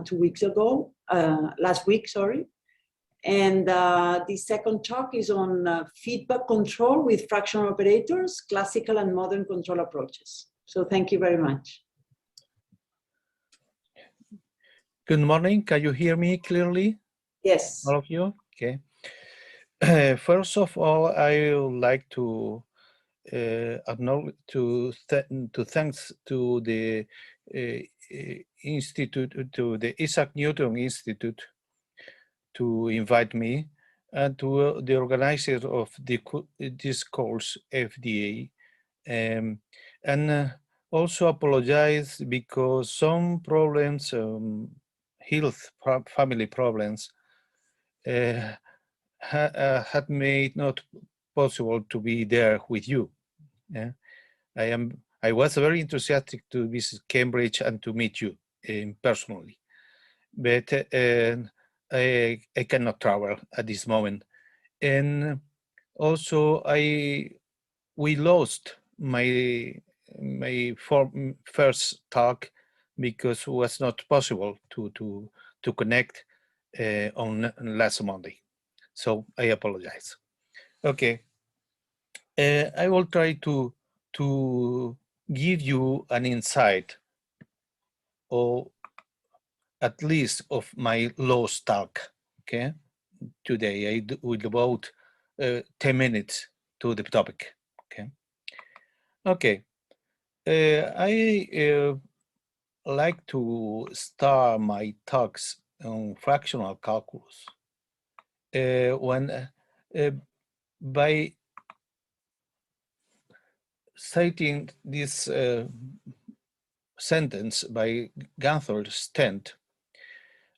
2 weeks ago, last week, sorry. And the second talk is on feedback control with fractional operators, classical and modern control approaches. So thank you very much. Good morning. Can you hear me clearly? Yes. All of you? Okay. First of all, I would like to acknowledge thanks to the institute, to the Isaac Newton Institute, to invite me, and to the organizers of this course, FDE, and also apologize because some problems, family problems, had made not possible to be there with you. Yeah, I was very enthusiastic to visit Cambridge and to meet you personally, but I cannot travel at this moment, and also we lost my first talk because it was not possible to connect on last Monday. So I apologize. Okay, I will try to give you an insight, or at least of my lost talk. Okay, today I will devote 10 minutes to the topic. Okay. Okay. I like to start my talks on fractional calculus by citing this sentence by Gunther Stent: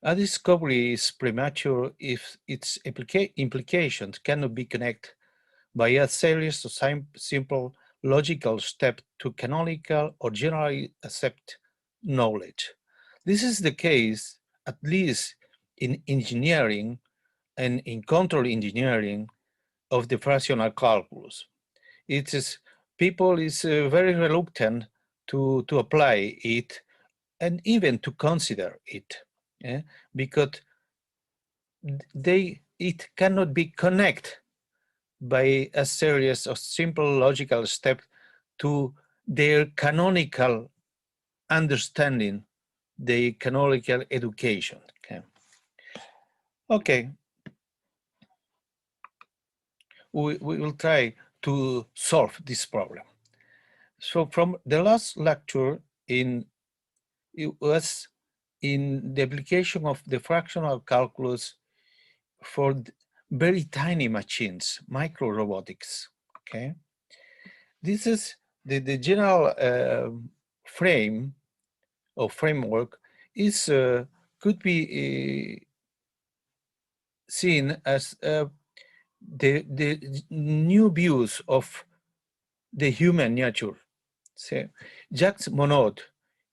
"A discovery is premature if its implications cannot be connected by a series of simple logical steps to canonical or generally accepted knowledge." This is the case, at least in engineering and in control engineering of the fractional calculus. It is people is very reluctant to apply it and even to consider it, because it cannot be connected by a series of simple logical steps to their canonical understanding, the canonical education. Okay. We will try to solve this problem. So from the last lecture, it was in the application of the fractional calculus for very tiny machines, micro robotics. Okay, this is the general frame or framework is could be seen as the new views of the human nature. So Jacques Monod,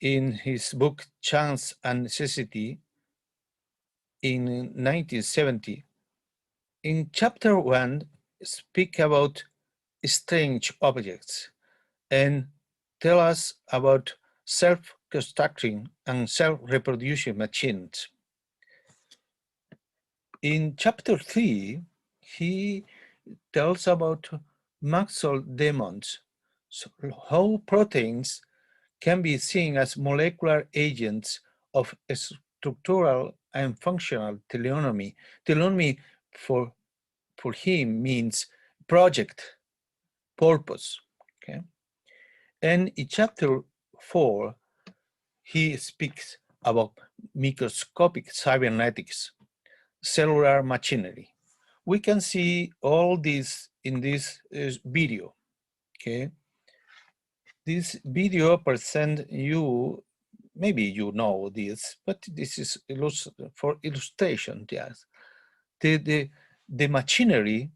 in his book Chance and Necessity in 1970, in chapter 1, speak about strange objects and tell us about self-constructing and self-reproducing machines. In chapter 3, he tells about Maxwell demons, so how proteins can be seen as molecular agents of structural and functional teleonomy. Teleonomy for him means project, purpose. Okay, and in chapter 4, he speaks about microscopic cybernetics, cellular machinery. We can see all this in this video. Okay, this video presents you, maybe you know this, but this is for illustration. Yes, the machinery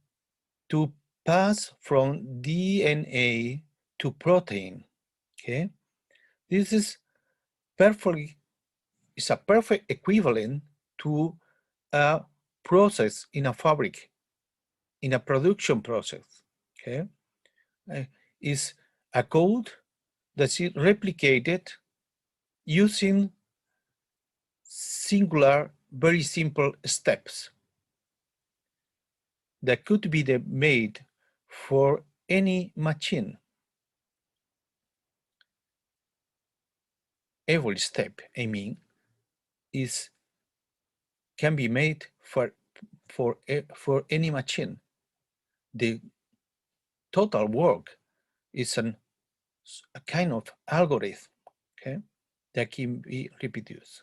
to pass from DNA to protein. Okay, this is a perfect equivalent to a process in a fabric, in a production process. Okay, is a code that is replicated using singular, very simple steps that could be made for any machine. Every step, I mean, can be made for any machine. The total work is a kind of algorithm, okay, that can be reproduced.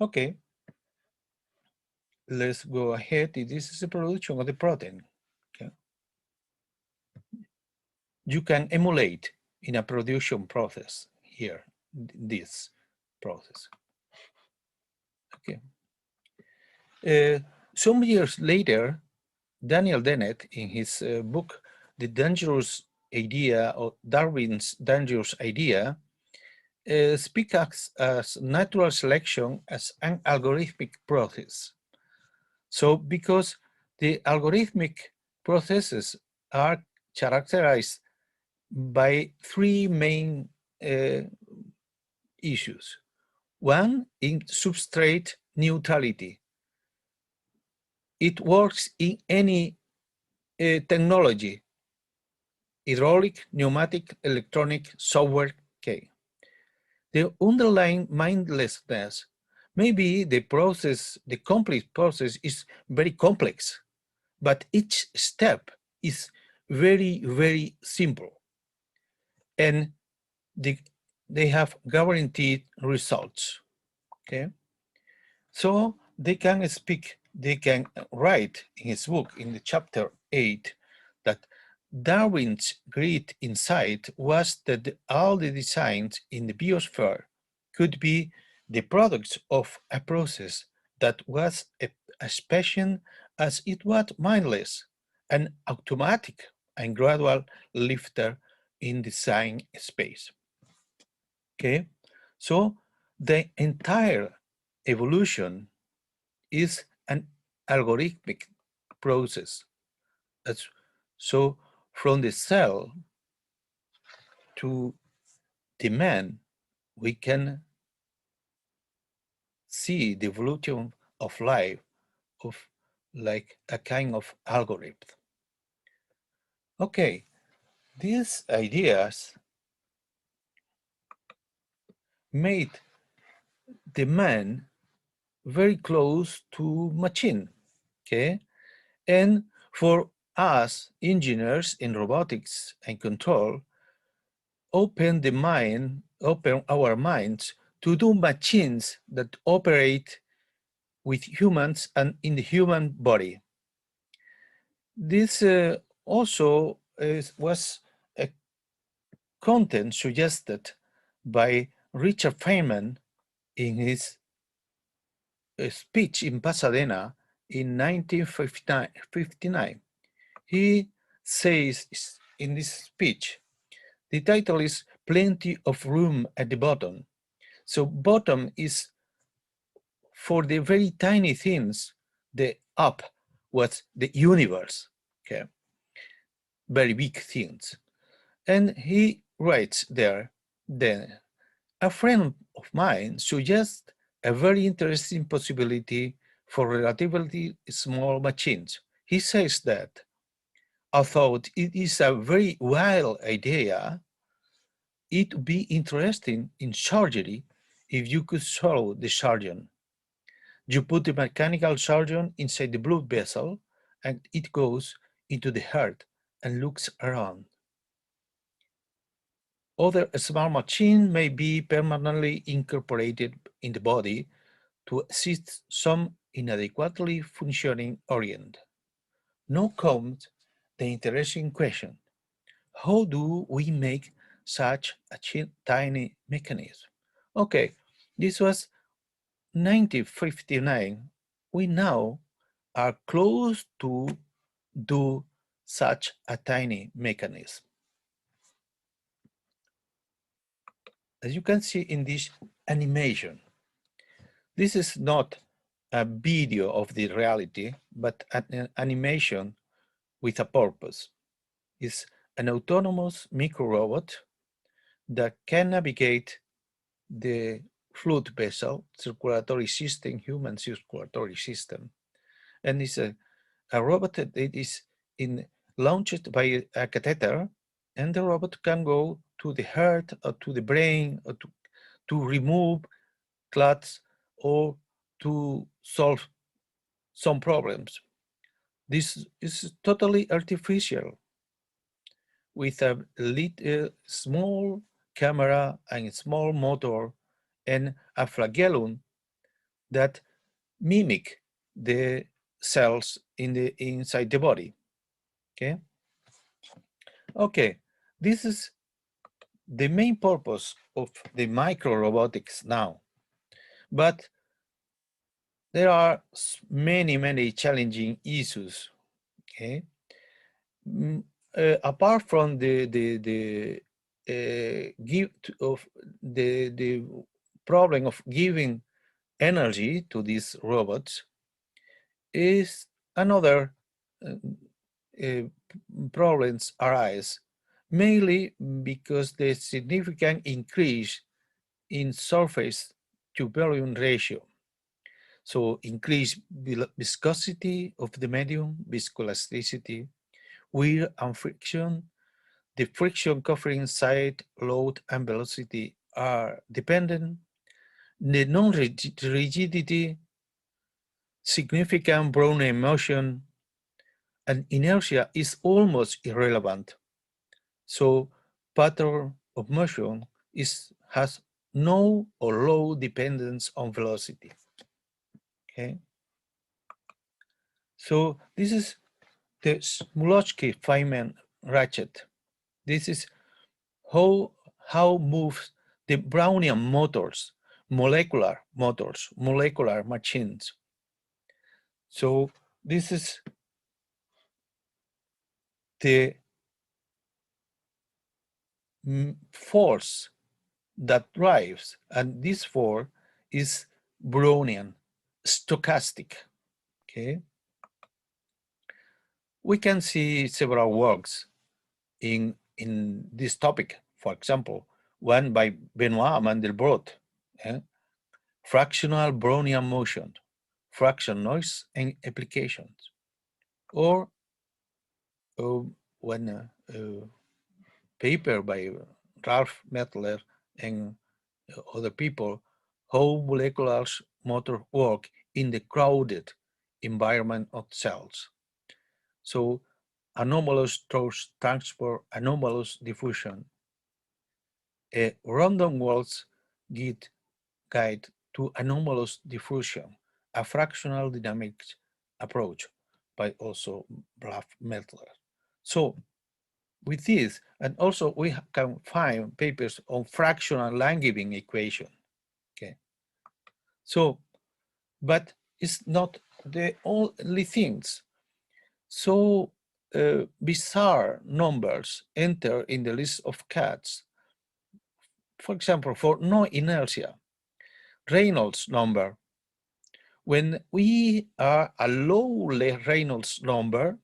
Okay, let's go ahead. This is the production of the protein. Okay, you can emulate in a production process here this process. Okay. Some years later, Daniel Dennett, in his book, The Dangerous Idea, or Darwin's Dangerous Idea, speaks as natural selection as an algorithmic process. So because the algorithmic processes are characterized by three main issues. One, in substrate neutrality. It works in any technology, hydraulic, pneumatic, electronic, software, okay. The underlying mindlessness, maybe the process, the complete process is very complex, but each step is very, very simple. And they have guaranteed results, okay? So they can write in his book, in the chapter 8, that Darwin's great insight was that all the designs in the biosphere could be the products of a process that was as patient as it was mindless, an automatic and gradual lifter in design space. Okay, so the entire evolution is an algorithmic process. So from the cell to the man, we can see the evolution of life of like a kind of algorithm. Okay, these ideas made the man very close to machine, okay? And for us, engineers in robotics and control, open our minds to do machines that operate with humans and in the human body. This also was a content suggested by Richard Feynman in his speech in Pasadena in 1959. He says in this speech, the title is Plenty of Room at the Bottom. So bottom is for the very tiny things, the up was the universe, okay? Very big things. And he writes there, then, a friend of mine suggests a very interesting possibility for relatively small machines. He says that, although it is a very wild idea, it would be interesting in surgery if you could solve the surgeon. You put the mechanical surgeon inside the blood vessel and it goes into the heart and looks around. Other small machines may be permanently incorporated in the body to assist some inadequately functioning organ. Now comes the interesting question. How do we make such a tiny mechanism? Okay, this was 1959. We now are close to do such a tiny mechanism. As you can see in this animation, this is not a video of the reality, but an animation with a purpose. It's an autonomous micro robot that can navigate the fluid vessel, circulatory system, human circulatory system. And it's a robot that is launched by a catheter, and the robot can go to the heart or to the brain or to remove clots or to solve some problems. This is totally artificial with a small camera and a small motor and a flagellum that mimic the cells inside the body. Okay, this is the main purpose of the micro robotics now, but there are many challenging issues. Okay, apart from the problem of giving energy to these robots, is another problems arise, mainly because the significant increase in surface to volume ratio. So increased viscosity of the medium, viscoelasticity, wear and friction. The friction covering side, load, and velocity are dependent. The non-rigidity, significant Brownian motion, and inertia is almost irrelevant. So pattern of motion has no or low dependence on velocity. Okay. So this is the Smolowski-Feynman ratchet. This is how moves the Brownian motors, molecular machines. So this is the force that drives, and this force is Brownian, stochastic. Okay, we can see several works in this topic. For example, one by Benoit Mandelbrot, fractional Brownian motion, fraction noise and applications, or one paper by Ralph Mettler and other people, how molecular motor work in the crowded environment of cells. So anomalous transport, anomalous diffusion, a random walls guide to anomalous diffusion, a fractional dynamics approach by also Blas Mettler. So with this, and also we can find papers on fractional Langevin equation. Okay. So, but it's not the only things. So bizarre numbers enter in the list of cats. For example, for no inertia, Reynolds number. When we are a low Reynolds number,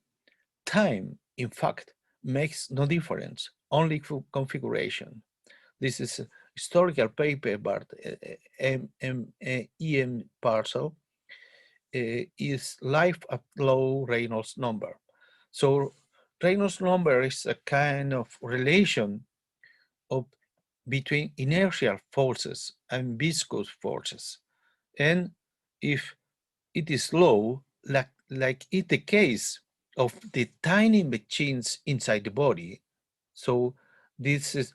time, in fact, makes no difference, only for configuration. This is a historical paper, but E.M. Parcel is life at low Reynolds number. So Reynolds number is a kind of relation between inertial forces and viscous forces. And if it is low, like in the case of the tiny machines inside the body, so this is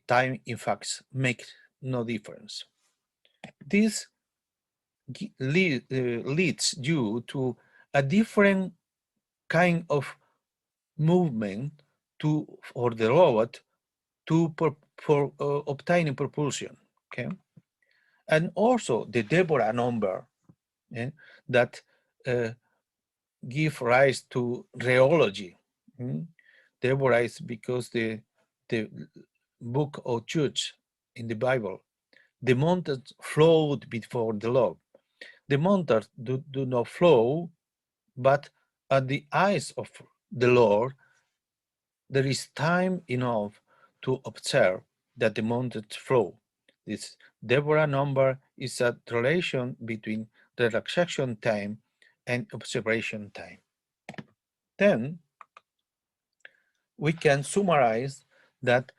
time in fact makes no difference. This leads you to a different kind of movement for the robot for obtaining propulsion. Okay, and also the Deborah number that give rise to rheology. Deborah is because the book of Judges in the Bible, the mountains flowed before the Lord. The mountains do not flow, but at the eyes of the Lord, there is time enough to observe that the mountains flow. This Deborah number is a relation between relaxation time and observation time. Then we can summarize that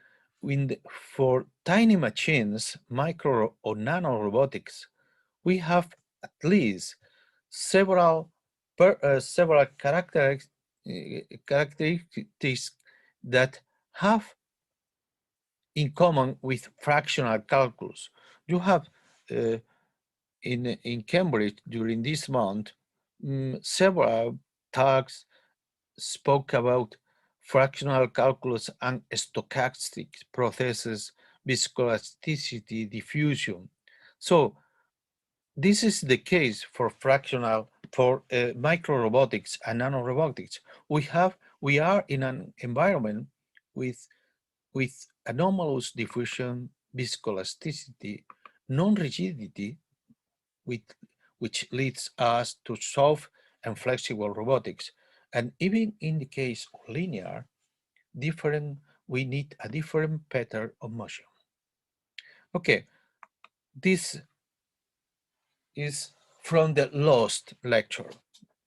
for tiny machines, micro or nano robotics, we have at least several characteristics that have in common with fractional calculus. You have in Cambridge during this month, several talks spoke about fractional calculus and stochastic processes, viscoelasticity, diffusion. So this is the case for fractional, for micro robotics and nano robotics. We are in an environment with anomalous diffusion, viscoelasticity, non-rigidity, which leads us to soft and flexible robotics. And even in the case of linear, we need a different pattern of motion. Okay, this is from the last lecture.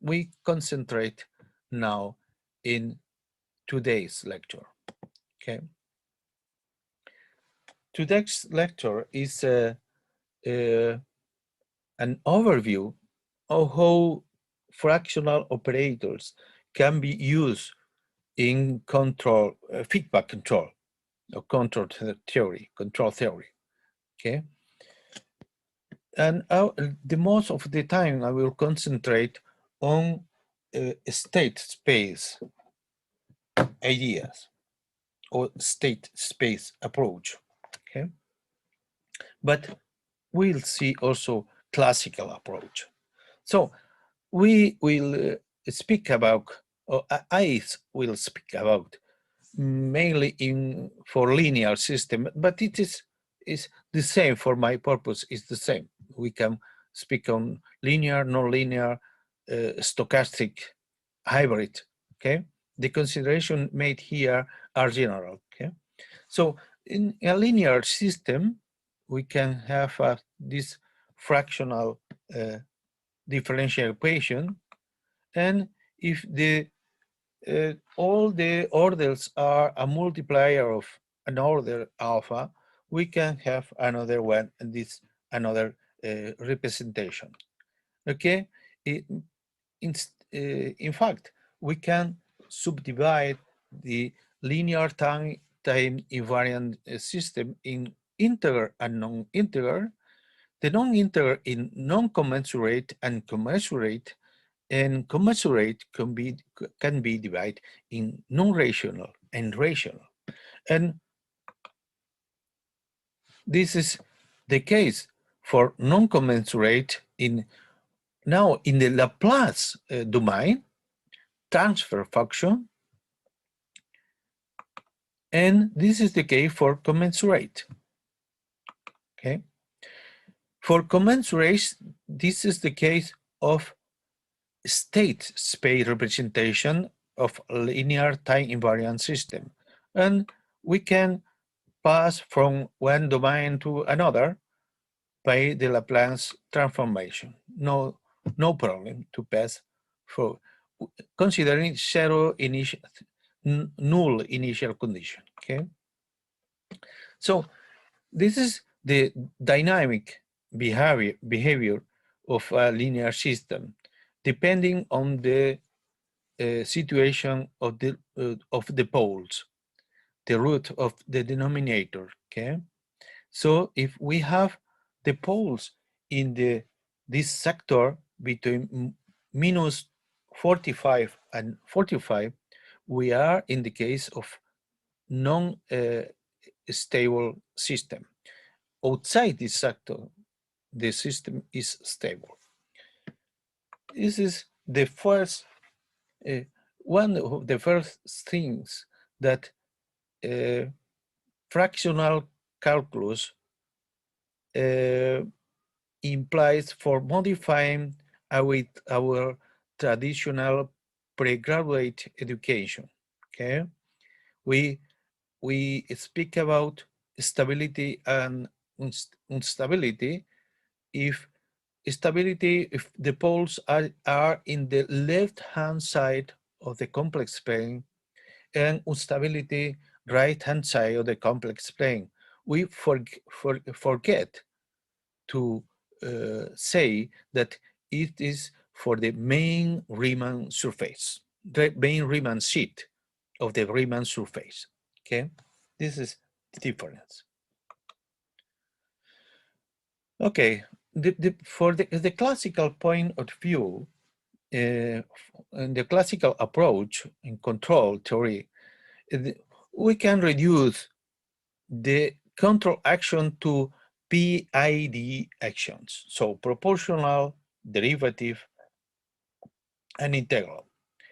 We concentrate now in today's lecture. Okay. Today's lecture is an overview of how fractional operators can be used in feedback control or control theory. Okay. And the most of the time I will concentrate on state space ideas or state space approach. Okay. But we'll see also classical approach. So we will speak about, or I will speak about mainly for linear system, but it is the same for my purpose, is the same. We can speak on linear, non-linear, stochastic, hybrid, okay? The consideration made here are general, okay? So in a linear system, we can have this fractional differential equation, and if all the orders are a multiplier of an order alpha, we can have another one, and this another representation. Okay, in fact, we can subdivide the linear time invariant system in integer and non-integer, the non-integer in non-commensurate and commensurate, and commensurate can be divided in non-rational and rational. And this is the case for non-commensurate now in the Laplace domain, transfer function, and this is the case for commensurate. Okay. For commensurate, this is the case of state space representation of linear time invariant system, and we can pass from one domain to another by the Laplace transformation. No problem to pass for, considering null initial condition. Okay, so this is the dynamic behavior of a linear system, depending on the situation of the poles, the root of the denominator. Okay, so if we have the poles in this sector between minus 45 and 45, we are in the case of non-stable system. Outside this sector, the system is stable. This is the first one of the first things that fractional calculus implies for modifying our traditional pre-graduate education. Okay, we speak about stability and instability if the poles are in the left-hand side of the complex plane and instability right-hand side of the complex plane. We forget to say that it is for the main Riemann surface, the main Riemann sheet of the Riemann surface. Okay, this is the difference. Okay, for the classical point of view, in the classical approach in control theory, we can reduce the control action to PID actions, so proportional, derivative, and integral.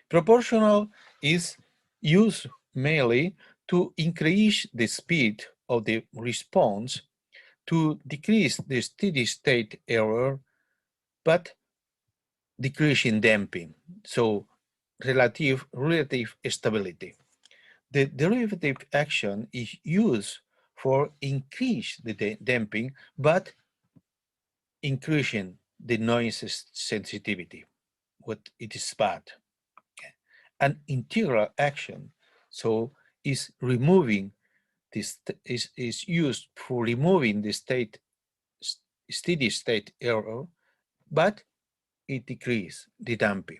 Proportional is used mainly to increase the speed of the response to decrease the steady state error, but decreasing damping, so relative stability. The derivative action is used for increase the damping, but increasing the noise sensitivity, what it is bad. Okay. An integral action, so is removing this is used for removing the steady state error, but it decreases the damping.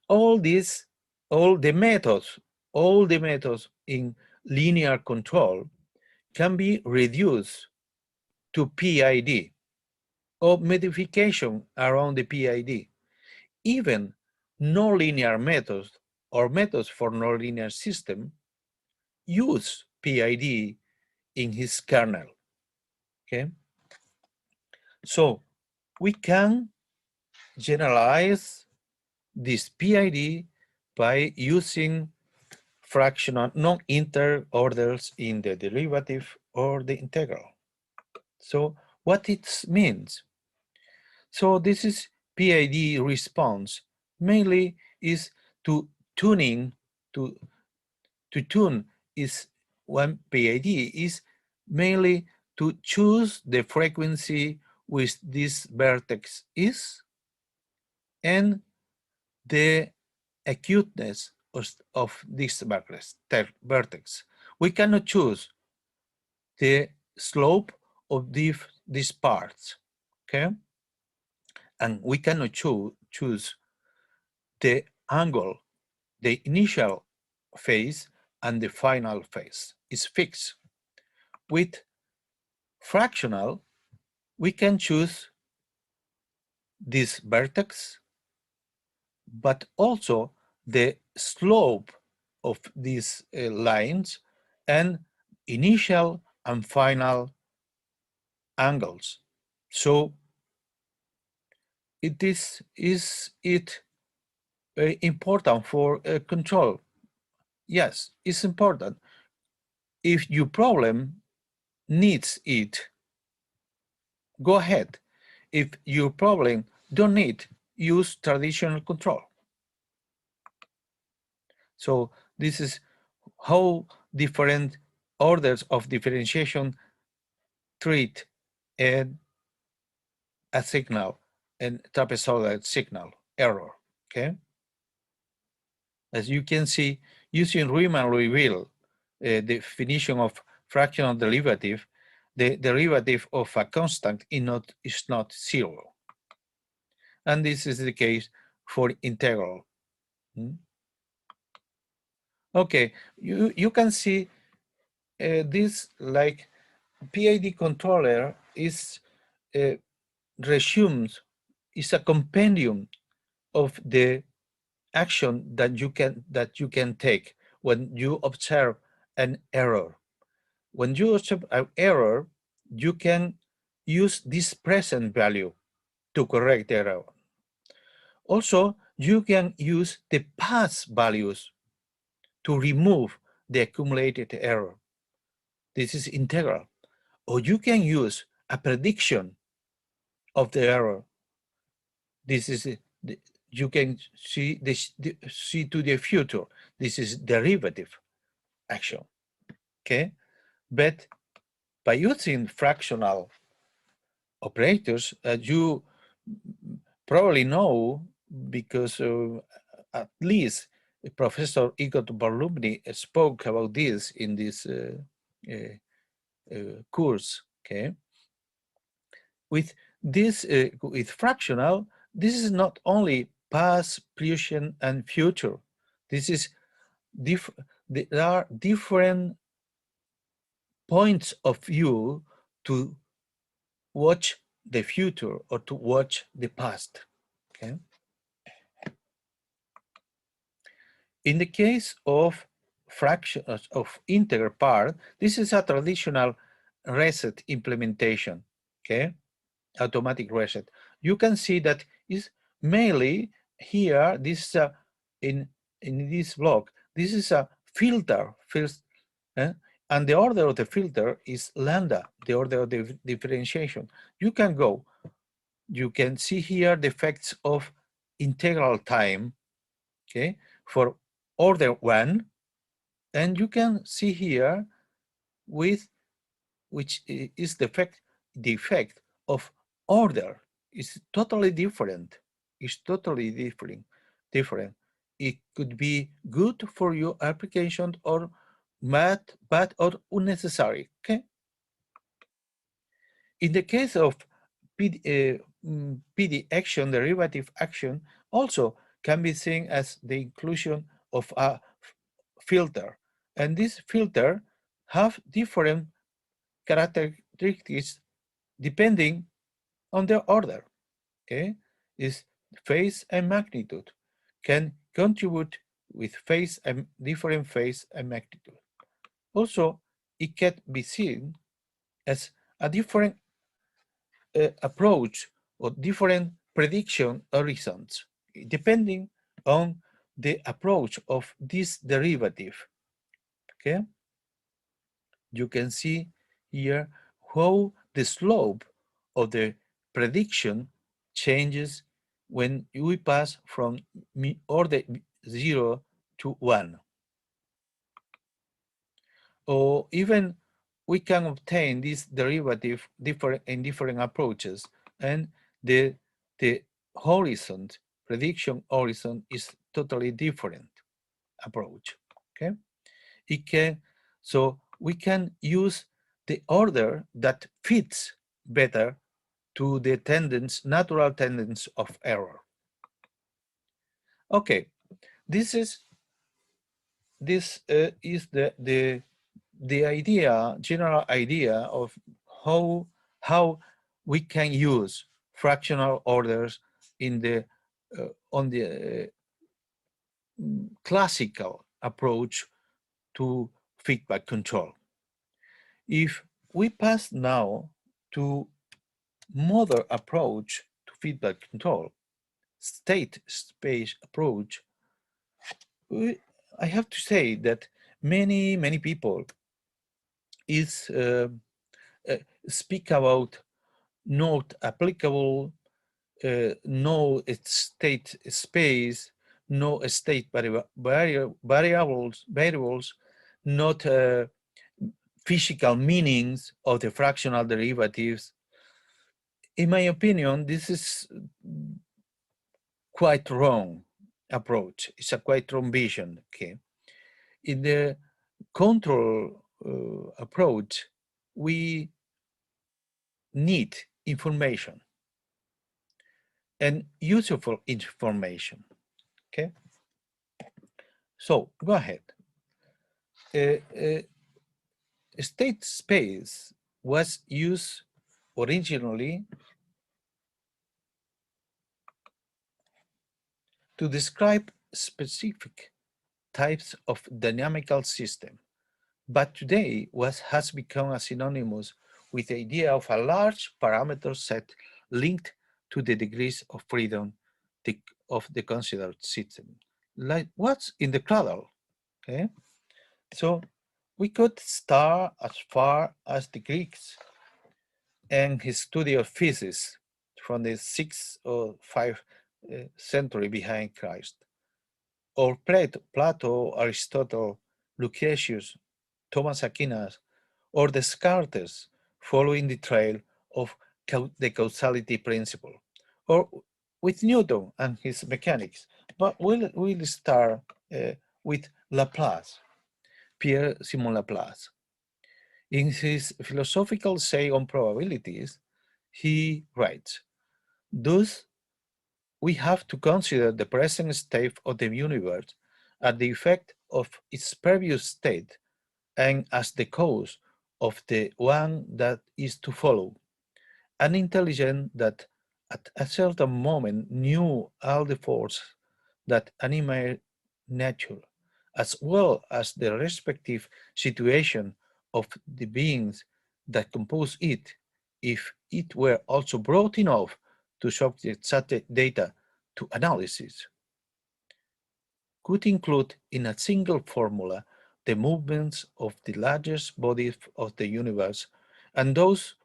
All the methods in linear control can be reduced to PID or modification around the PID. Even nonlinear methods or methods for nonlinear system use PID in his kernel. Okay, so we can generalize this PID by using fractional non-inter orders in the derivative or the integral. So what it means? So this is PID response mainly is to tuning to tune is one PID is mainly to choose the frequency with this vertex is and the acuteness of this vertex. We cannot choose the slope of these parts, okay? And we cannot choose the angle, the initial phase and the final phase is fixed. With fractional, we can choose this vertex, but also the slope of these lines and initial and final angles. So is it important for control? Yes, it's important. If your problem needs it, go ahead. If your problem don't need, use traditional control. So this is how different orders of differentiation treat a signal and trapezoidal signal error, okay? As you can see, using Riemann reveal definition of fractional derivative, the derivative of a constant is not zero. And this is the case for integral. Okay, you can see this like PID controller is resumes is a compendium of the action that you can take when you observe an error. When you observe an error, you can use this present value to correct the error. Also, you can use the past values to remove the accumulated error. This is integral. Or you can use a prediction of the error. This is you can see see to the future. This is derivative action. Okay, but by using fractional operators, as you probably know, because at least Professor Igor Barlumni spoke about this in this course. Okay, with this, with fractional, this is not only past, present, and future. This is there are different points of view to watch the future or to watch the past. Okay. In the case of fraction of integer part, this is a traditional reset implementation. Okay, automatic reset. You can see that is mainly here. This is a, in this block. This is a filter first. And the order of the filter is lambda, the order of the differentiation. You can see here the effects of integral time, okay, for order 1, and you can see here with which is the effect of order is totally different. It's totally different. It could be good for your application or bad or unnecessary. Okay. In the case of PD action, derivative action also can be seen as the inclusion of a filter, and this filter have different characteristics depending on the order. Okay, is phase and magnitude can contribute with phase and different phase and magnitude. Also, it can be seen as a different approach or different prediction horizons, depending on the approach of this derivative. Okay, you can see here how the slope of the prediction changes when we pass from order 0 to 1. Or even we can obtain this derivative in different approaches, and the horizon, prediction horizon, is totally different approach. Okay, so we can use the order that fits better to the natural tendency of error. Okay, this is the idea, general idea of how we can use fractional orders in the on the classical approach to feedback control. If we pass now to modern approach to feedback control, state space approach, I have to say that many people is speak about not applicable, no state space, no state variables, not physical meanings of the fractional derivatives. In my opinion, this is quite wrong approach. It's a quite wrong vision. Okay, in the control approach, we need information and useful information. Okay, so go ahead. State space was used originally to describe specific types of dynamical system, but today has become a synonymous with the idea of a large parameter set linked to the degrees of freedom of the considered system, like what's in the cradle. Okay, so we could start as far as the Greeks and his study of physics from the 6th or 5th century behind Christ, or Plato, Aristotle, Lucretius, Thomas Aquinas, or Descartes, following the trail of the causality principle, or with Newton and his mechanics. But we'll start with Laplace, Pierre-Simon Laplace. In his philosophical essay on probabilities, he writes, "Thus, we have to consider the present state of the universe as the effect of its previous state and as the cause of the one that is to follow. An intelligence that at a certain moment knew all the forces that animate nature, as well as the respective situation of the beings that compose it, if it were also broad enough to subject such data to analysis, could include in a single formula the movements of the largest bodies of the universe and those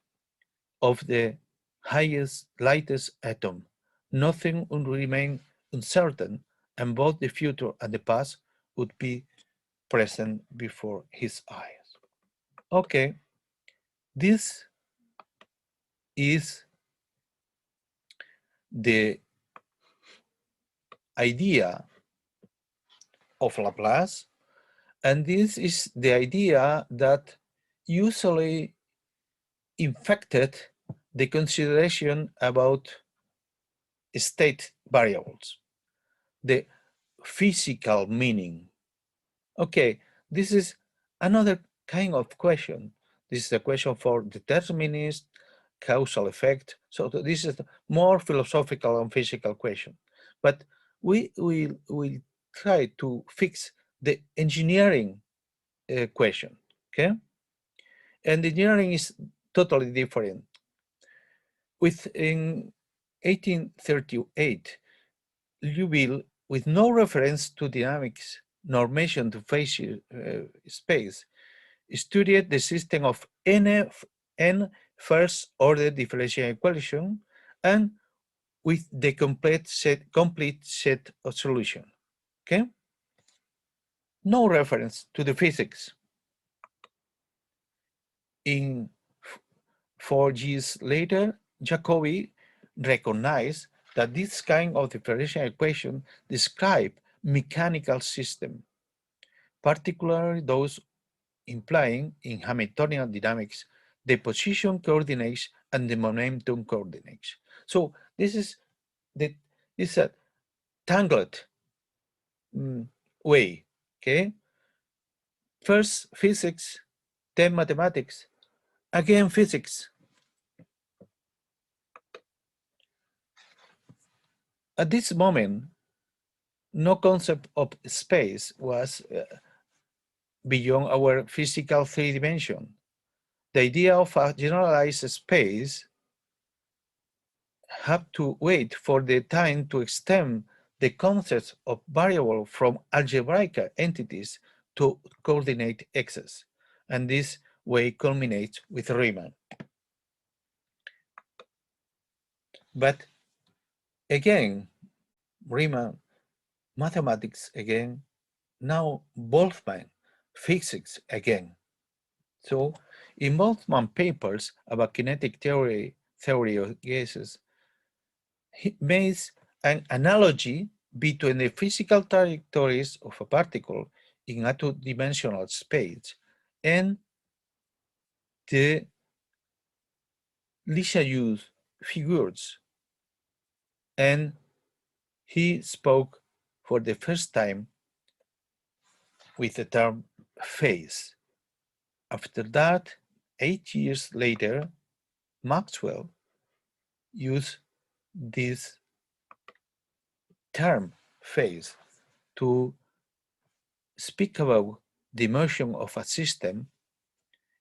of the highest, lightest atom. Nothing would remain uncertain, and both the future and the past would be present before his eyes." Okay, this is the idea of Laplace, and this is the idea that usually infected the consideration about state variables, the physical meaning. Okay, this is another kind of question. This is a question for determinist, causal effect. So this is more philosophical and physical question. But we will try to fix the engineering question, okay? And engineering is totally different. In 1838, Liouville, with no reference to dynamics nor mention to phase space, studied the system of n first-order differential equation and with the complete set of solution. Okay? No reference to the physics. In 4 years later, Jacobi recognized that this kind of differential equation describe mechanical system, particularly those implying in Hamiltonian dynamics the position coordinates and the momentum coordinates. So this is a tangled way. Okay, first physics, then mathematics, again physics. At this moment, no concept of space was beyond our physical 3 dimension. The idea of a generalized space had to wait for the time to extend the concept of variable from algebraic entities to coordinate x's, and this way culminates with Riemann. But again, Riemann, mathematics again, now Boltzmann, physics again. So in Boltzmann papers about kinetic theory of gases, he makes an analogy between the physical trajectories of a particle in a two-dimensional space and the Lissajous figures. And he spoke for the first time with the term phase. After that, 8 years later, Maxwell used this term phase to speak about the motion of a system,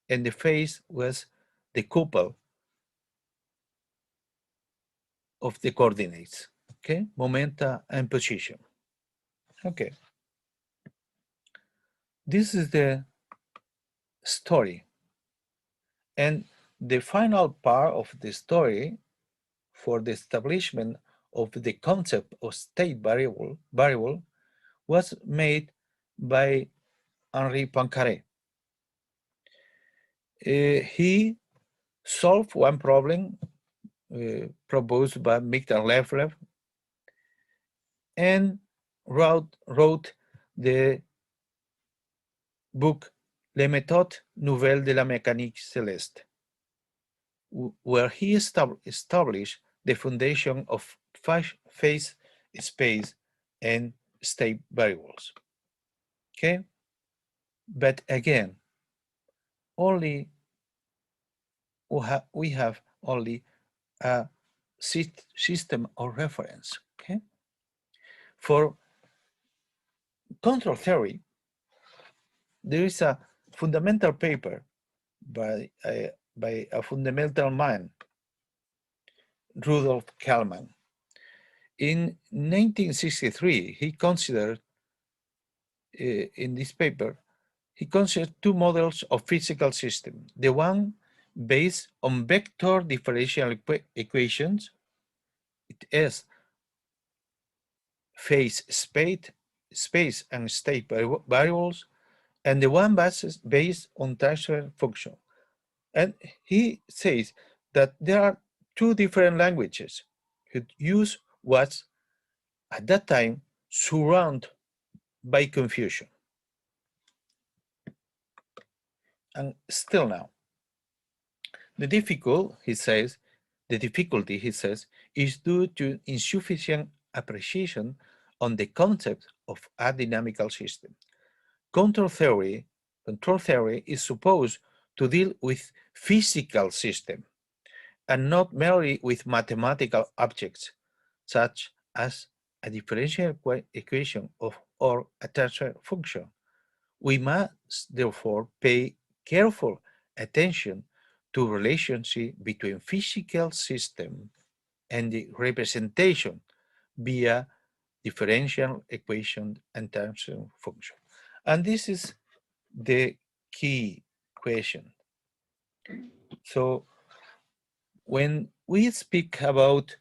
and the phase was the couple of the coordinates, okay, momenta and position. Okay, this is the story, and the final part of the story for the establishment of the concept of state variable was made by Henri Poincaré. He solve one problem proposed by Victor Lefebvre, and wrote the book Les méthodes nouvelles de la mécanique céleste, where he established the foundation of phase space and state variables. Okay, but again, only we have only a system of reference. Okay, for control theory, there is a fundamental paper by a fundamental man, Rudolf Kalman. In 1963, he considered, in this paper, he considered two models of physical system. The one based on vector differential equations, it is phase, space and state variables, and the one based on transfer function. And he says that there are two different languages who use what's at that time surrounded by confusion. And still now, the difficulty, he says, is due to insufficient appreciation on the concept of a dynamical system. Control theory is supposed to deal with physical system and not merely with mathematical objects, such as a differential equation or a transfer function. We must therefore pay careful attention to relationship between physical system and the representation via differential equation and transfer function. And this is the key question. So when we speak about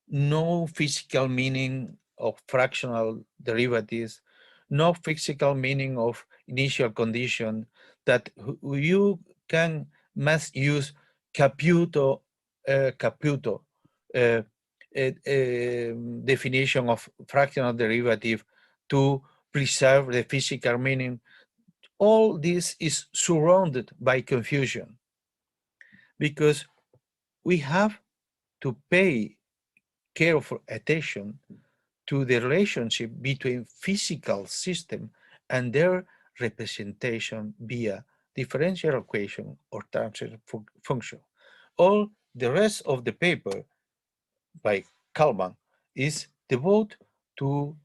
no physical meaning of fractional derivatives, no physical meaning of initial condition, that you must use Caputo definition of fractional derivative to preserve the physical meaning. All this is surrounded by confusion, because we have to pay careful attention to the relationship between physical system and their representation via differential equation or transfer function. All the rest of the paper by Kalman is devoted to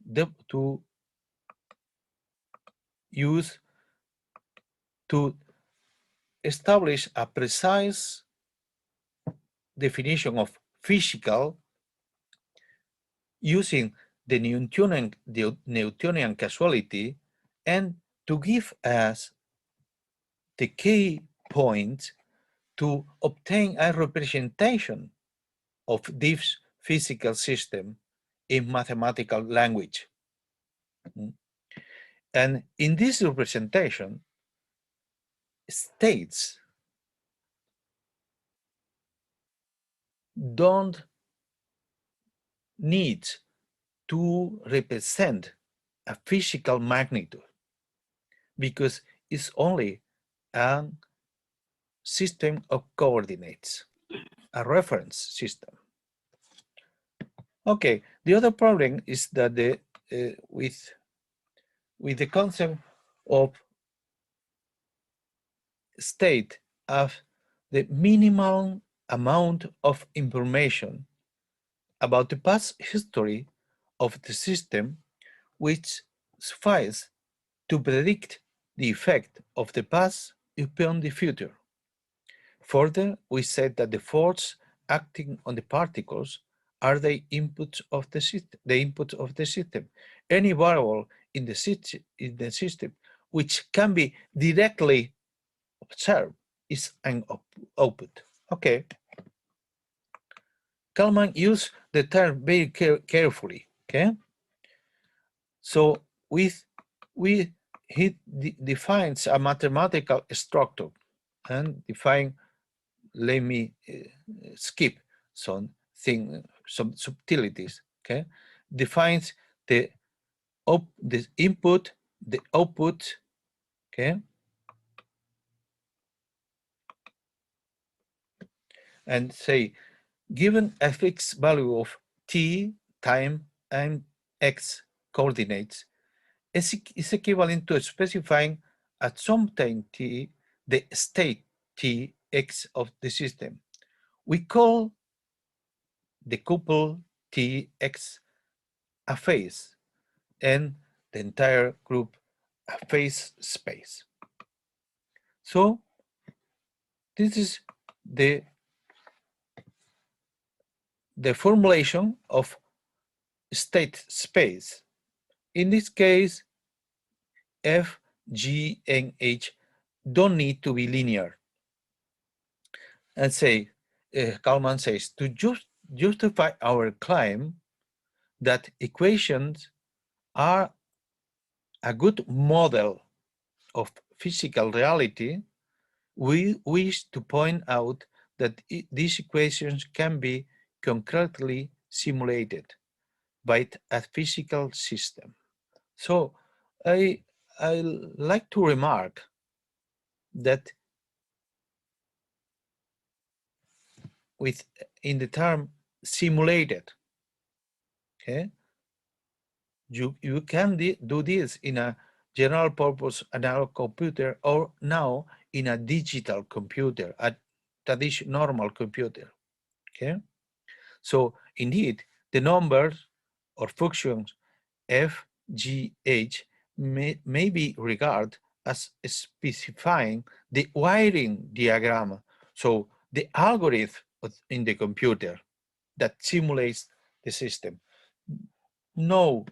establish a precise definition of physical using the Newtonian causality, and to give us the key points to obtain a representation of this physical system in mathematical language. And in this representation, states don't need to represent a physical magnitude, because it's only a system of coordinates, a reference system. Okay, the other problem is that with the concept of state of the minimal amount of information about the past history of the system, which suffice to predict the effect of the past upon the future. Further, we said that the forces acting on the particles are the inputs of the system. Any variable in the system which can be directly observed is an output. Okay. Kalman used the term very carefully. Okay. So he defines a mathematical structure and define let me skip some subtleties. Okay, defines the input, the output. Okay, and say given a fixed value of t, time, and x coordinates is equivalent to specifying at some time t the state t x of the system. We call the couple Tx a phase and the entire group a phase space. So this is the formulation of state space. In this case, F, G, and H don't need to be linear. And say, Kalman says, to justify our claim that equations are a good model of physical reality, we wish to point out that these equations can be concretely simulated by a physical system. So I like to remark that in the term simulated, okay, you can do this in a general purpose analog computer or now in a digital computer, a traditional normal computer. Okay, so indeed the numbers or functions f, g, h may be regarded as specifying the wiring diagram, so the algorithm in the computer that simulates the system. No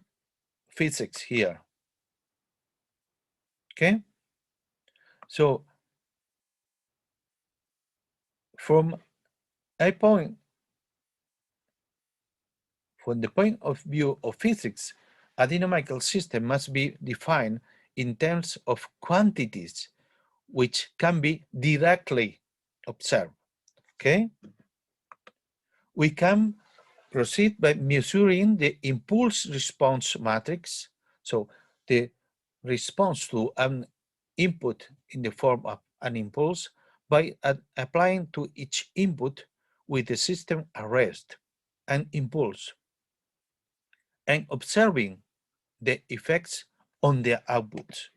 physics here. Okay, so from the point of view of physics, a dynamical system must be defined in terms of quantities which can be directly observed. Okay, we can proceed by measuring the impulse response matrix, so the response to an input in the form of an impulse, by applying to each input with the system arrest and impulse, and observing the effects on the outputs.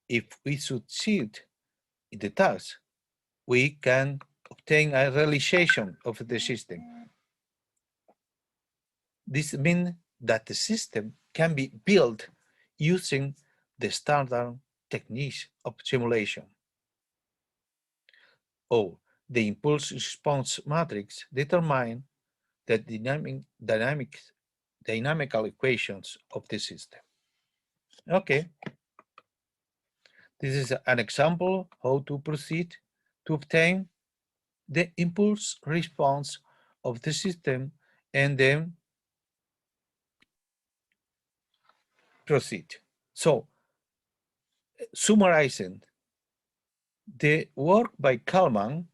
If we succeed in the task, we can obtain a realization of the system. This means that the system can be built using the standard techniques of simulation. Oh, the impulse response matrix determine the dynamical equations of the system. Okay, this is an example how to proceed to obtain the impulse response of the system and then proceed. So, summarizing, the work by Kalman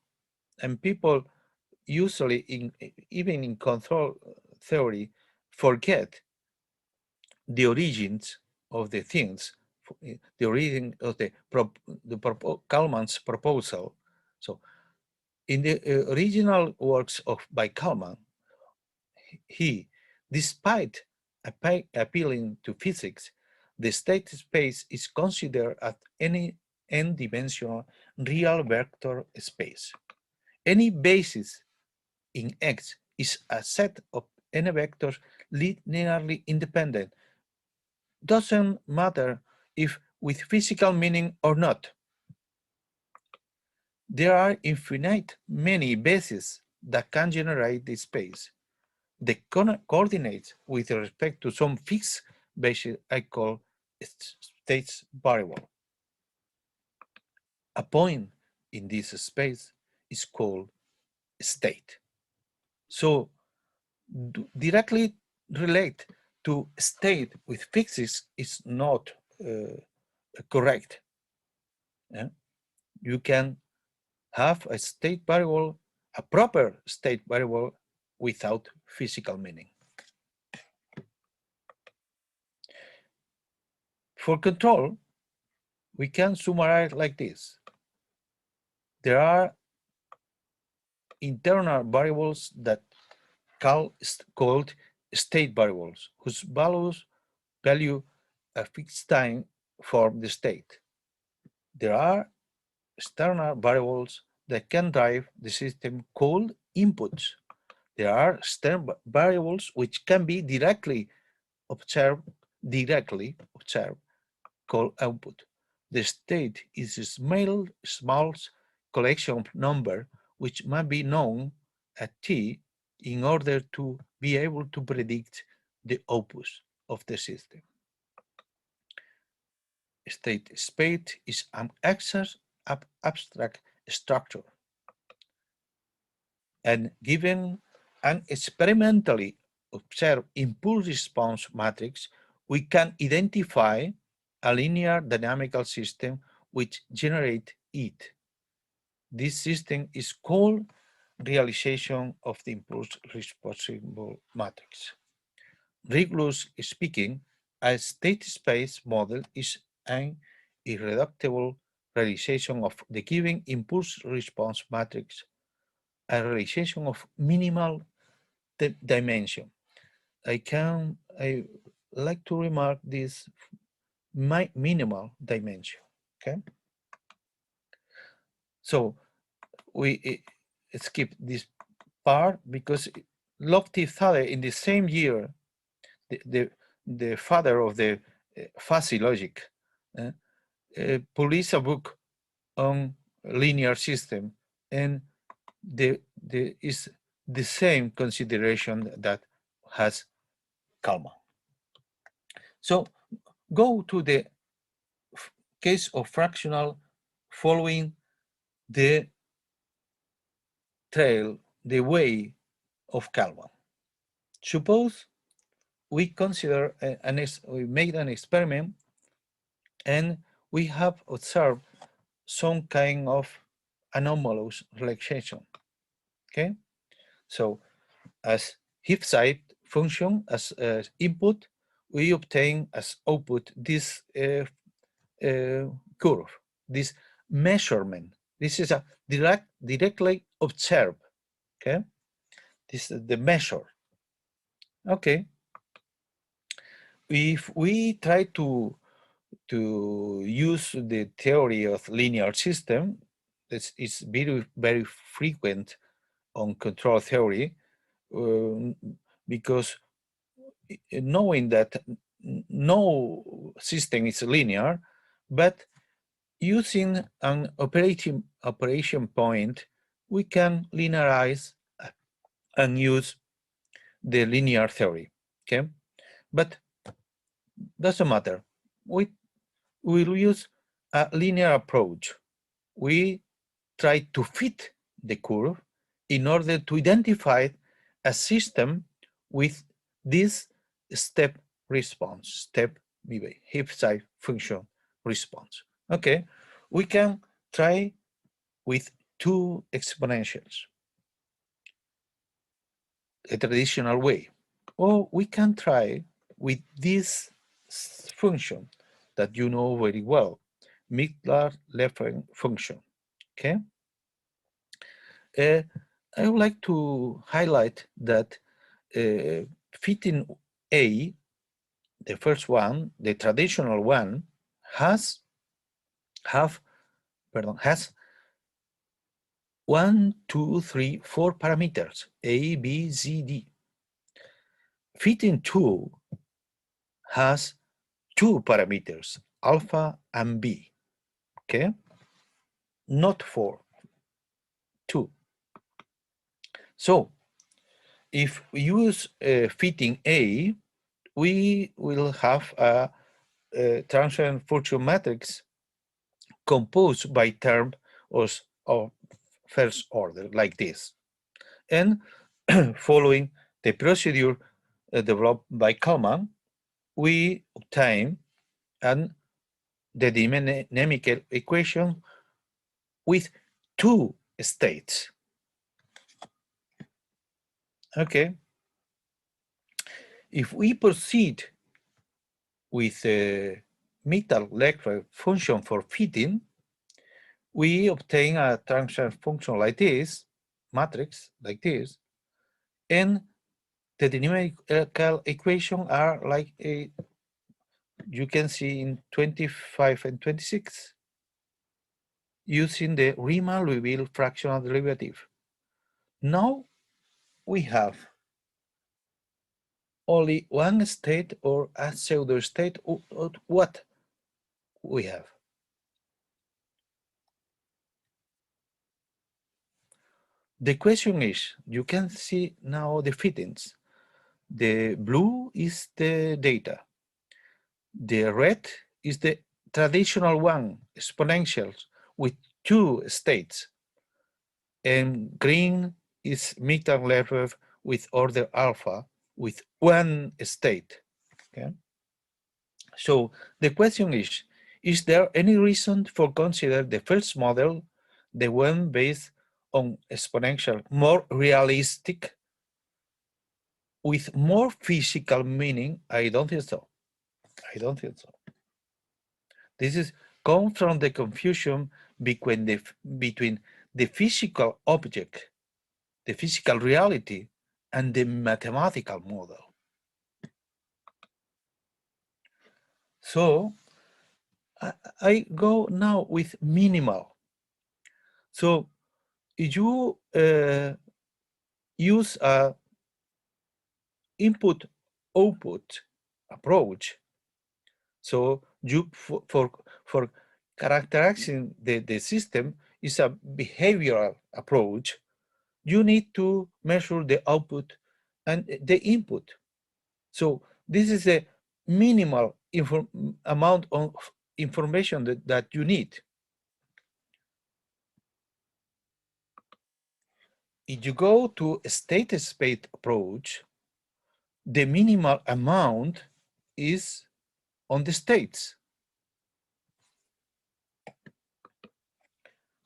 and people usually even in control theory forget the origins of the things, the origin of Kalman's proposal. So in the original works by Kalman, he, despite appealing to physics, the state space is considered as any n-dimensional real vector space. Any basis in X is a set of n vectors linearly independent. Doesn't matter if with physical meaning or not. There are infinite many bases that can generate this space. The coordinates with respect to some fixed basis I call states variable. A point in this space is called state. So directly relate to state with physics is not correct. Yeah? You can have a state variable, a proper state variable without physical meaning. For control, we can summarize like this. There are internal variables that called state variables, whose value a fixed time for the state. There are external variables that can drive the system called inputs. There are external variables which can be directly observed, called output. The state is a small collection of number which must be known at t in order to be able to predict the output of the system. State space is an abstract structure, and given an experimentally observed impulse response matrix, we can identify a linear dynamical system which generates it. This system is called realization of the impulse responsible matrix. Rigorously speaking, a state space model is an irreducible realization of the given impulse response matrix, a realization of minimal dimension. I like to remark this minimal dimension. Okay, so we skip this part because Lochte in the same year, the father of the fuzzy logic, published a book on linear system, and is the same consideration that has Kalman. So go to the case of fractional following the trail, the way of Kalman. Suppose we consider we made an experiment and we have observed some kind of anomalous relaxation. Okay, so as heap side function as input, we obtain as output this curve, this measurement. This is a directly observed. Okay, this is the measure. Okay, if we try to use the theory of linear system, this is very frequent on control theory, because knowing that no system is linear, but using an operation point, we can linearize and use the linear theory. Okay, but doesn't matter. We will use a linear approach. We try to fit the curve in order to identify a system with this step response, step heap side function response. Okay, we can try with two exponentials, a traditional way, or we can try with this function that you know very well, Mittler-Leffler function. Okay, I would like to highlight that fitting A, the first one, the traditional one, has 1, 2, 3, 4 parameters, A, B, C, D. Fitting 2 has 2 parameters, alpha and B. Okay, not 4, 2. So if we use fitting A, we will have a transient function matrix composed by terms of first order, like this. And following the procedure developed by Kalman, we obtain the dynamical equation with 2 states. Okay. If we proceed with a metal-Leclerc function for fitting, we obtain a transfer function like this, matrix like this, and the numerical equation are like you can see in 25 and 26 using the Riemann-Liouville fractional derivative. Now we have only one state or a pseudo state. What we have? The question is, you can see now the fittings. The blue is the data. The red is the traditional one, exponentials, with two states. And green is meter-Leclerc with order alpha, with one state. Okay. So the question is there any reason for consider the first model, the one based on exponential, more realistic, with more physical meaning? I don't think so. I don't think so. This is comes from the confusion between the physical object, the physical reality, and the mathematical model. So I go now with minimal. So if you use a input-output approach, so you for characterizing the system is a behavioral approach. You need to measure the output and the input. So this is a minimal amount of information that you need. If you go to a state space approach, the minimal amount is on the states.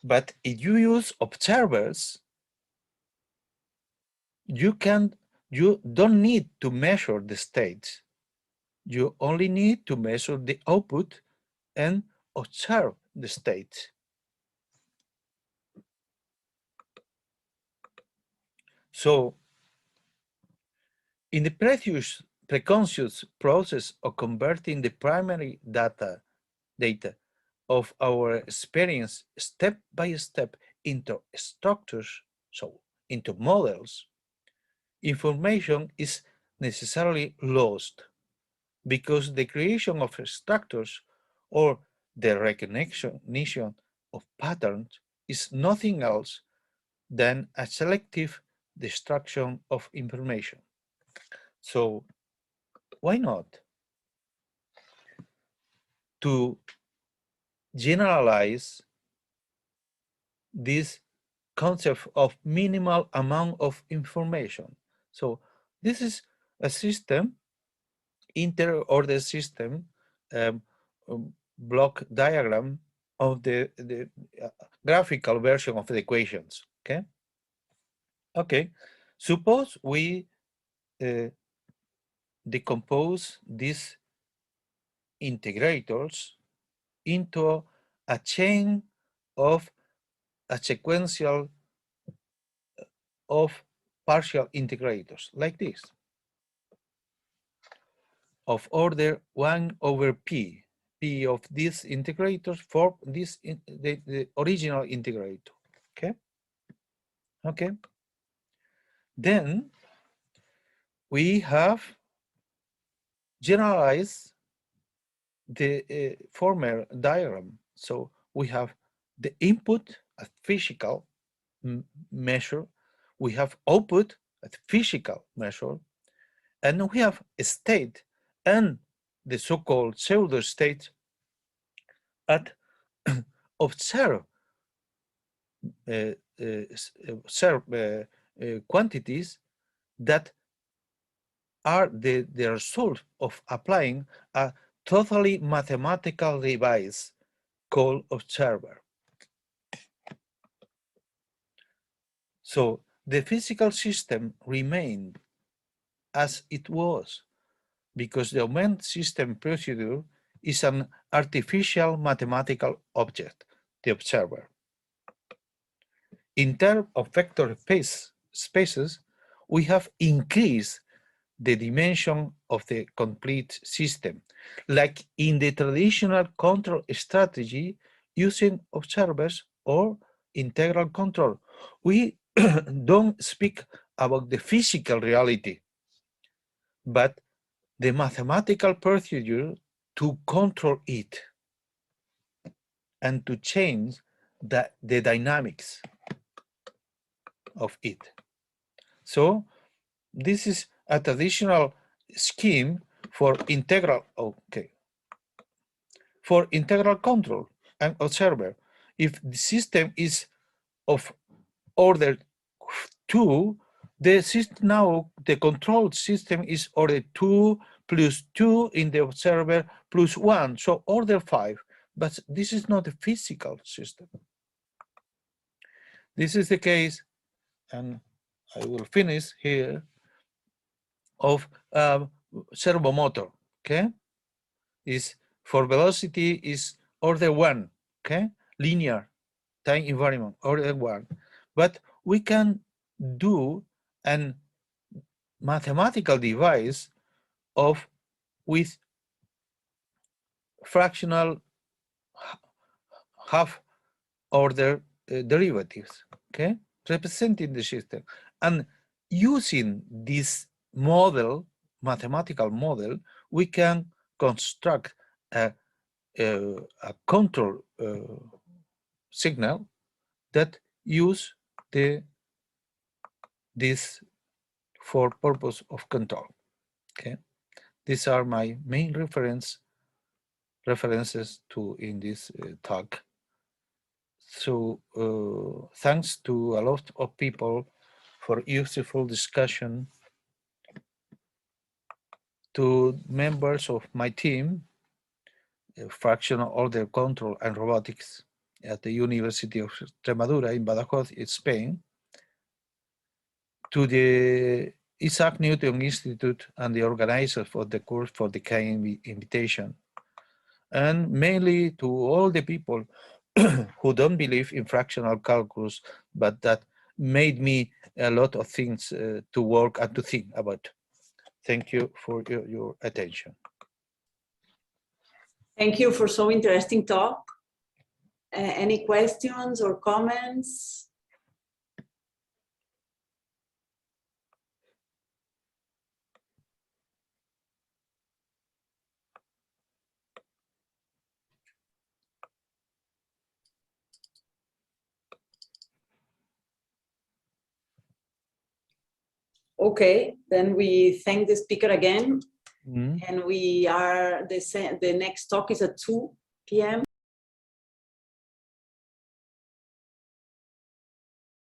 But if you use observers, you don't need to measure the states. You only need to measure the output and observe the states. So in the preconscious process of converting the primary data of our experience step by step into structures, so into models, information is necessarily lost because the creation of structures or the recognition of patterns is nothing else than a selective destruction of information. So why not to generalize this concept of minimal amount of information? So this is a system, inter-order system, block diagram of the graphical version of the equations. Okay. Okay. Suppose we decompose these integrators into a chain of a sequential of partial integrators like this, of order 1 over p. P of these integrators for this the original integrator. Okay. Okay. Then we have generalized the former diagram. So we have the input at physical measure, we have output at physical measure, and we have a state and the so-called pseudo state at observe quantities that are the result of applying a totally mathematical device called observer. So the physical system remained as it was because the augmented system procedure is an artificial mathematical object, the observer. In terms of vector spaces, we have increased the dimension of the complete system, like in the traditional control strategy using observers or integral control. We don't speak about the physical reality, but the mathematical procedure to control it and to change the dynamics of it. So this is a traditional scheme for integral, for integral control and observer. If the system is of order 2, the system now, the control system is order 2 plus 2 in the observer plus 1, so order 5. But this is not a physical system. This is the case, and I will finish here, of servo motor, okay? Is for velocity is order 1, okay? Linear time invariant, order 1. But we can do an mathematical device of with fractional half order derivatives, okay, representing the system. And using this model, mathematical model, we can construct a control signal that use this for purpose of control. Okay, these are my main references to in this talk. So thanks to a lot of people for useful discussion, to members of my team, fractional order control and robotics at the University of Extremadura in Badajoz, in Spain, to the Isaac Newton Institute and the organizers for the course for the kind invitation, and mainly to all the people who don't believe in fractional calculus, but that made me a lot of things to work and to think about. Thank you for your attention. Thank you for so interesting talk. Any questions or comments? Okay, then we thank the speaker again. And we are, the next talk is at 2 p.m.